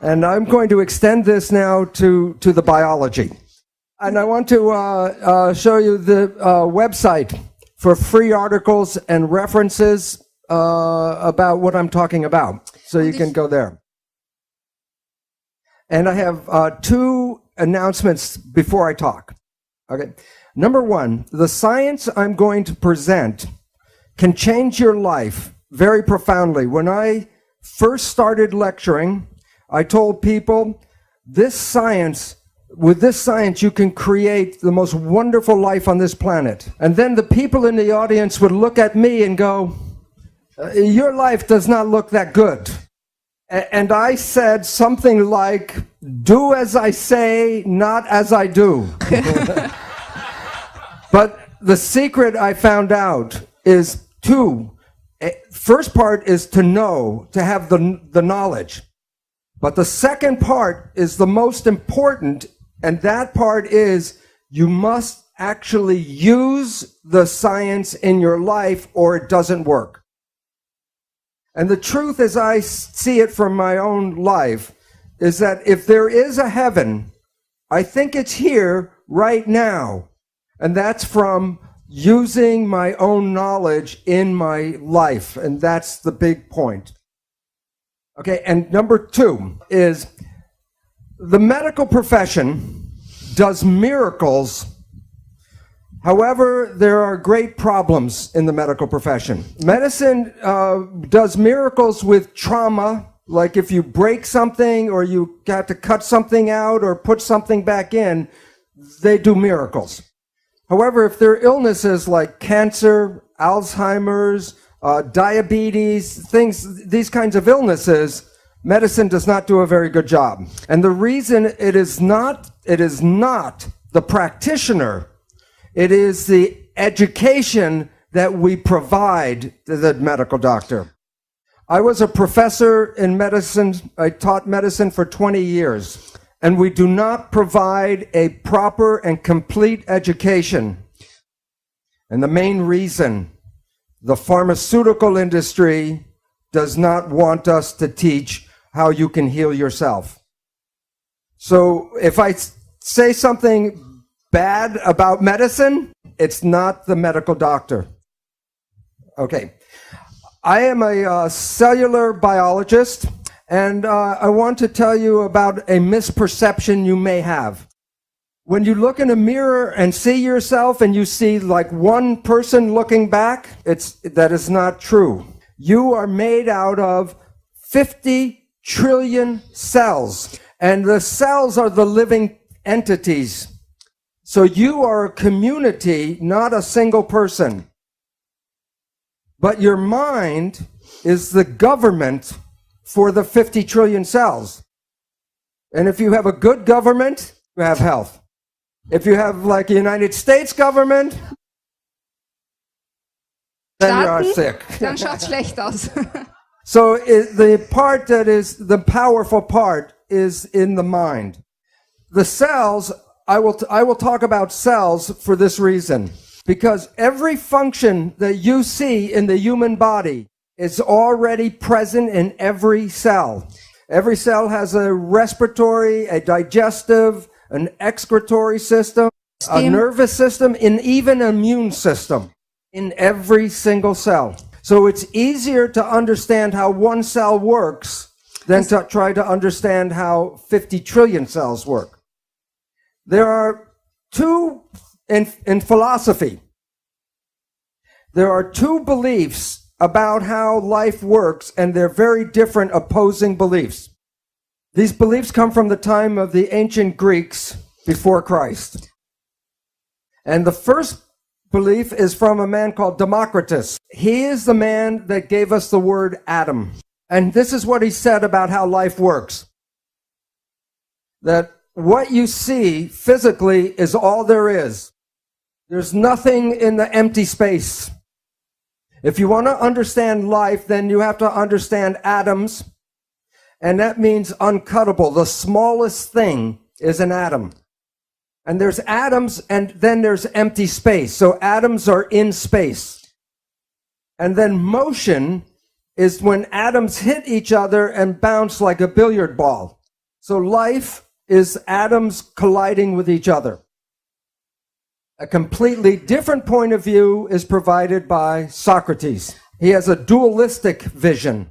And I'm going to extend this now to the biology. And I want to show you the website for free articles and references about what I'm talking about. So you can go there. And I have two announcements before I talk. Okay. Number one, the science I'm going to present can change your life very profoundly. When I first started lecturing, I told people, with this science, you can create the most wonderful life on this planet. And then the people in the audience would look at me and go, your life does not look that good. And I said something like, do as I say, not as I do. But the secret I found out is two. First part is to know, to have the knowledge. But the second part is the most important, and that part is you must actually use the science in your life or it doesn't work. And the truth, as I see it from my own life, is that if there is a heaven, I think it's here right now. And that's from using my own knowledge in my life. And that's the big point. Okay, and number two is the medical profession does miracles. However, there are great problems in the medical profession. Medicine does miracles with trauma, like if you break something or you got to cut something out or put something back in, they do miracles. However, if there are illnesses like cancer, Alzheimer's, diabetes, these kinds of illnesses, medicine does not do a very good job. And the reason it is not the practitioner, it is the education that we provide to the medical doctor. I was a professor in medicine. I taught medicine for 20 years. And we do not provide a proper and complete education. And the main reason, the pharmaceutical industry does not want us to teach how you can heal yourself. So if I say something bad about medicine, it's not the medical doctor. Okay. I am a cellular biologist. And I want to tell you about a misperception you may have. When you look in a mirror and see yourself and you see like one person looking back, that is not true. You are made out of 50 trillion cells, and the cells are the living entities. So you are a community, not a single person. But your mind is the government for the 50 trillion cells. And if you have a good government, you have health. If you have like a United States government, then you are sick. Dann schaut's schlecht aus. So the part that is the powerful part is in the mind. The cells, I will talk about cells for this reason. Because every function that you see in the human body is already present in every cell. Every cell has a respiratory, a digestive, an excretory system, a nervous system, and even an immune system in every single cell. So it's easier to understand how one cell works than to try to understand how 50 trillion cells work. There are two, in philosophy, there are two beliefs about how life works, and they're very different opposing beliefs. These beliefs come from the time of the ancient Greeks before Christ. And the first belief is from a man called Democritus. He is the man that gave us the word Adam. And this is what he said about how life works. That what you see physically is all there is. There's nothing in the empty space. If you want to understand life, then you have to understand atoms, and that means uncuttable. The smallest thing is an atom. And there's atoms, and then there's empty space. So atoms are in space. And then motion is when atoms hit each other and bounce like a billiard ball. So life is atoms colliding with each other. A completely different point of view is provided by Socrates. He has a dualistic vision.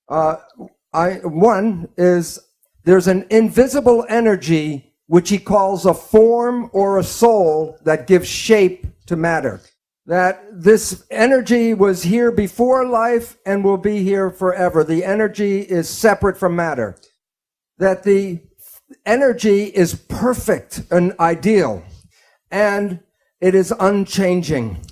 One is there's an invisible energy which he calls a form or a soul that gives shape to matter. That this energy was here before life and will be here forever. The energy is separate from matter. That the energy is perfect and ideal, and it is unchanging.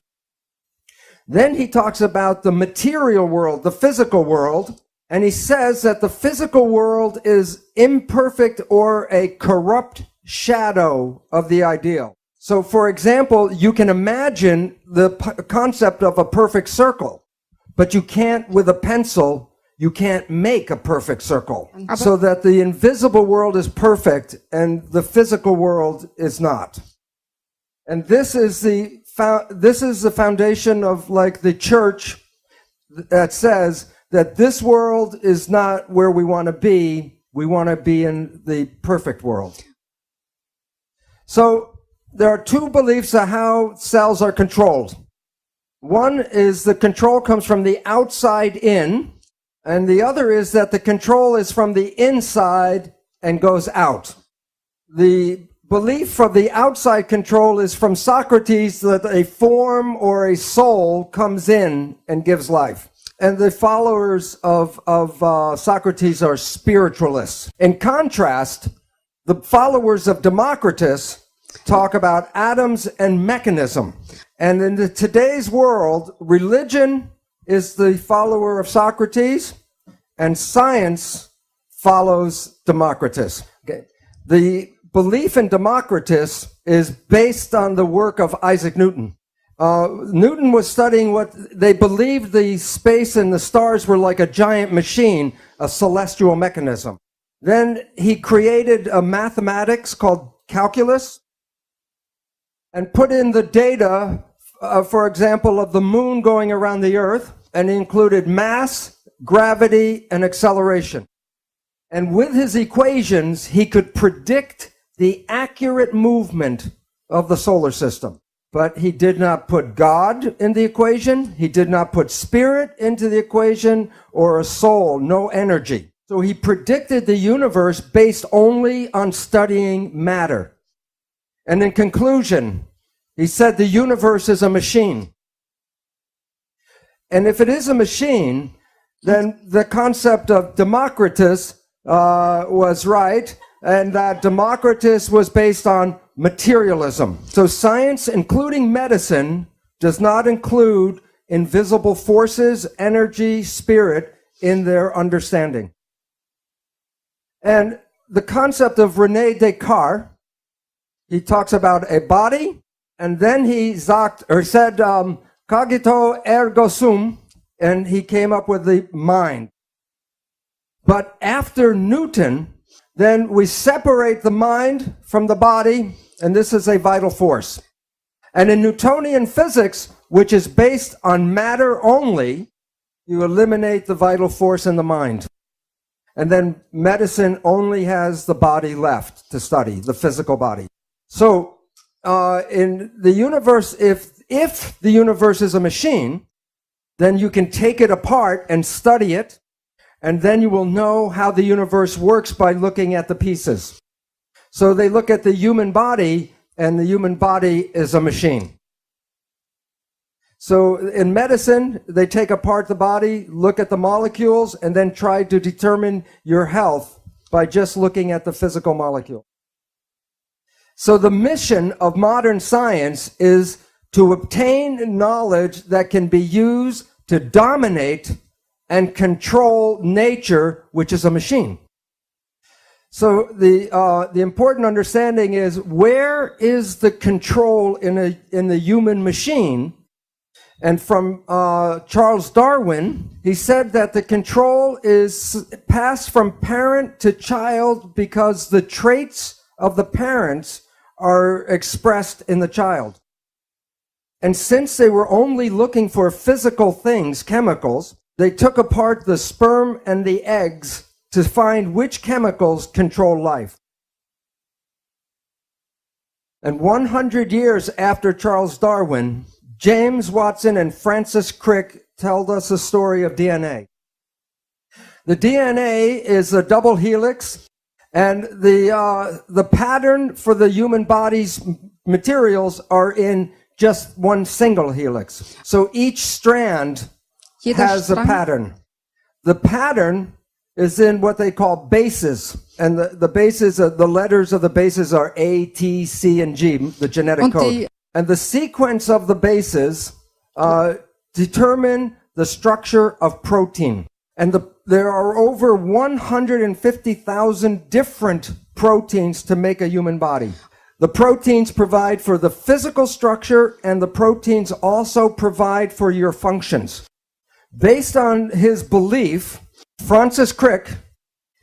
Then he talks about the material world, the physical world, and he says that the physical world is imperfect or a corrupt shadow of the ideal. So, for example, you can imagine the concept of a perfect circle, but you can't, with a pencil, you can't make a perfect circle. So that the invisible world is perfect and the physical world is not. And this is the foundation of like the church that says that this world is not where we want to be. We want to be in the perfect world. So there are two beliefs of how cells are controlled. One is the control comes from the outside in, and the other is that the control is from the inside and goes out. The belief from the outside control is from Socrates, that a form or a soul comes in and gives life. And the followers of Socrates are spiritualists. In contrast, the followers of Democritus talk about atoms and mechanism. And in today's world, religion is the follower of Socrates, and science follows Democritus. Okay. The belief in Democritus is based on the work of Isaac Newton. Newton was studying what they believed the space and the stars were like a giant machine, a celestial mechanism. Then he created a mathematics called calculus and put in the data, for example, of the moon going around the earth, and he included mass, gravity, and acceleration. And with his equations, he could predict the accurate movement of the solar system. But he did not put God in the equation. He did not put spirit into the equation, or a soul, no energy. So he predicted the universe based only on studying matter. And in conclusion, he said the universe is a machine. And if it is a machine, then the concept of Democritus was right, and that Democritus was based on materialism. So science, including medicine, does not include invisible forces, energy, spirit in their understanding. And the concept of René Descartes, he talks about a body, and then he said, cogito ergo sum, and he came up with the mind. But after Newton, then we separate the mind from the body, and this is a vital force. And in Newtonian physics, which is based on matter only, you eliminate the vital force in the mind. And then medicine only has the body left to study, the physical body. So in the universe, if the universe is a machine, then you can take it apart and study it, and then you will know how the universe works by looking at the pieces. So they look at the human body, and the human body is a machine. So in medicine, they take apart the body, look at the molecules, and then try to determine your health by just looking at the physical molecule. So the mission of modern science is to obtain knowledge that can be used to dominate and control nature, which is a machine. So the important understanding is, where is the control in the human machine? And from Charles Darwin, he said that the control is passed from parent to child because the traits of the parents are expressed in the child. And since they were only looking for physical things, chemicals, they took apart the sperm and the eggs to find which chemicals control life. And 100 years after Charles Darwin, James Watson and Francis Crick told us a story of DNA. The DNA is a double helix, and the pattern for the human body's materials are in just one single helix. So each strand has a pattern. The pattern is in what they call bases, and the bases, the letters of the bases are A, T, C, and G, the genetic code. And the sequence of the bases determine the structure of protein. And there are over 150,000 different proteins to make a human body. The proteins provide for the physical structure, and the proteins also provide for your functions. Based on his belief, Francis Crick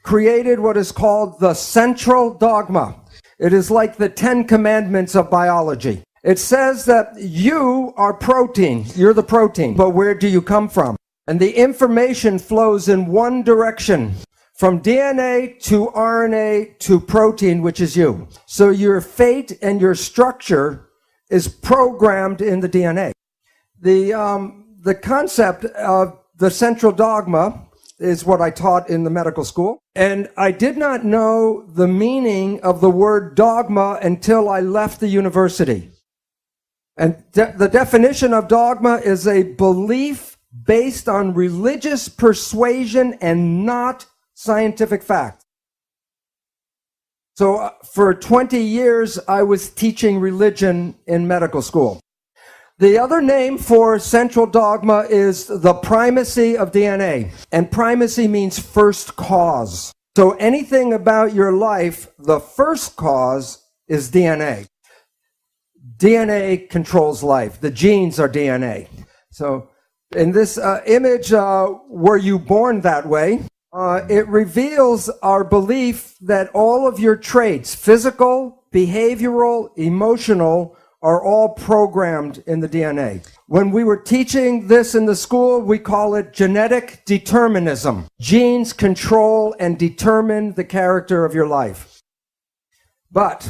created what is called the central dogma. It is like the 10 commandments of biology. It says that you are protein. You're the protein. But where do you come from? And the information flows in one direction, from DNA to RNA to protein, which is you. So your fate and your structure is programmed in the DNA. The concept of the central dogma is what I taught in the medical school. And I did not know the meaning of the word dogma until I left the university. And the definition of dogma is a belief based on religious persuasion and not scientific fact. So for 20 years, I was teaching religion in medical school. The other name for central dogma is the primacy of DNA. And primacy means first cause. So anything about your life, the first cause is DNA. DNA controls life. The genes are DNA. So in this image, were you born that way? It reveals our belief that all of your traits, physical, behavioral, emotional, are all programmed in the DNA. When we were teaching this in the school, we call it genetic determinism. Genes control and determine the character of your life. But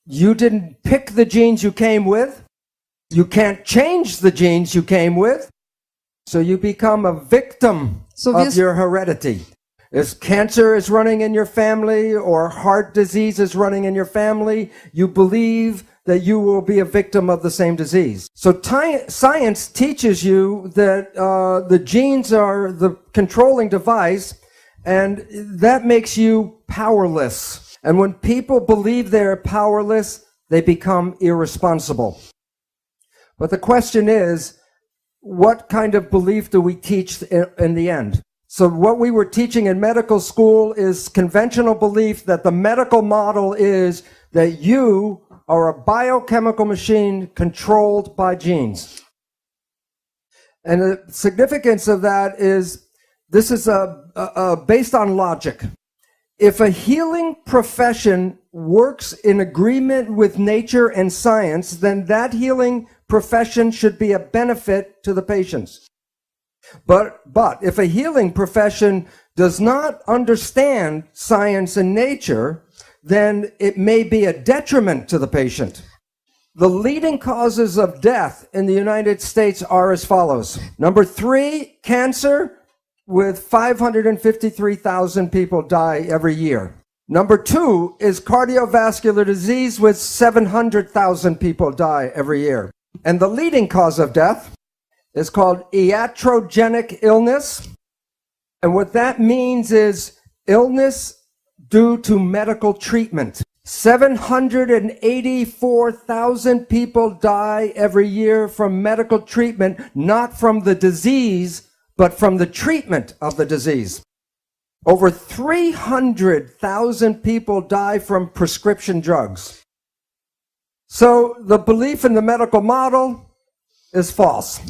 you didn't pick the genes you came with. You can't change the genes you came with. So you become a victim of your heredity. If cancer is running in your family or heart disease is running in your family, you believe that you will be a victim of the same disease. So science teaches you that the genes are the controlling device, and that makes you powerless. And when people believe they're powerless, they become irresponsible. But the question is, what kind of belief do we teach in the end? So what we were teaching in medical school is conventional belief that the medical model is that you are a biochemical machine controlled by genes. And the significance of that is, this is based on logic. If a healing profession works in agreement with nature and science, then that healing profession should be a benefit to the patients. But if a healing profession does not understand science and nature, then it may be a detriment to the patient. The leading causes of death in the United States are as follows. Number 3, cancer, with 553,000 people die every year. Number 2 is cardiovascular disease, with 700,000 people die every year. And the leading cause of death is called iatrogenic illness. And what that means is illness due to medical treatment. 784,000 people die every year from medical treatment, not from the disease, but from the treatment of the disease. Over 300,000 people die from prescription drugs. So the belief in the medical model is false.